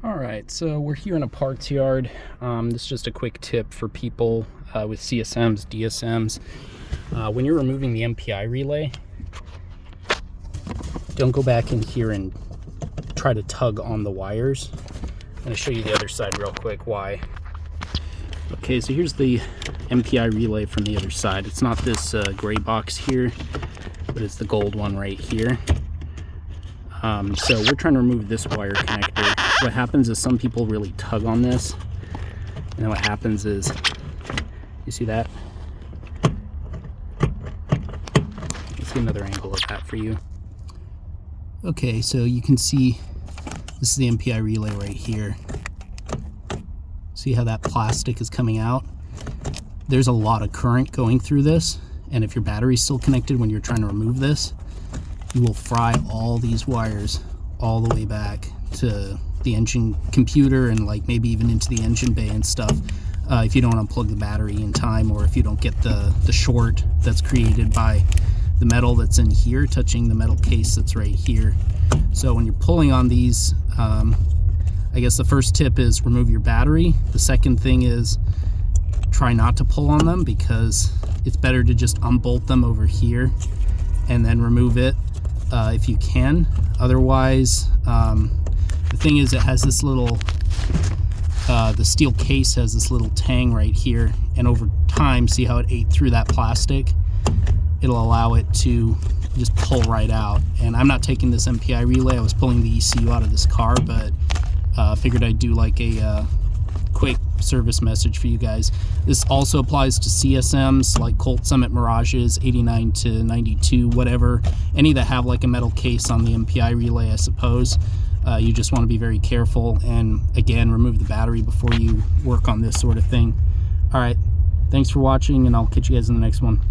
All right, so we're here in a parts yard. This is just a quick tip for people with CSMs, DSMs. When you're removing the MPI relay, don't go back in here and try to tug on the wires. I'm going to show you the other side real quick why. Okay, so here's the MPI relay from the other side. It's not this gray box here, but it's the gold one right here. So we're trying to remove this wire connector. What happens is some people really tug on this, and then what happens is, you see that? Let's get another angle of that for you. Okay, so you can see this is the MPI relay right here. See how that plastic is coming out? There's a lot of current going through this, and if your battery's still connected when you're trying to remove this, you will fry all these wires all the way back to the engine computer and like maybe even into the engine bay and stuff if you don't unplug the battery in time, or if you don't get the short that's created by the metal that's in here touching the metal case that's right here. So when you're pulling on these, I guess the first tip is remove your battery. The second thing is try not to pull on them, because it's better to just unbolt them over here and then remove it if you can. Otherwise, the thing is, it has this little, the steel case has this little tang right here, and over time, see how it ate through that plastic? It'll allow it to just pull right out. And I'm not taking this MPI relay, I was pulling the ECU out of this car, but figured I'd do like a quick service message for you guys. This also applies to CSMs like Colt Summit Mirages, 89 to 92, whatever, any that have like a metal case on the MPI relay, I suppose. You just want to be very careful, and again, remove the battery before you work on this sort of thing. All right, thanks for watching, and I'll catch you guys in the next one.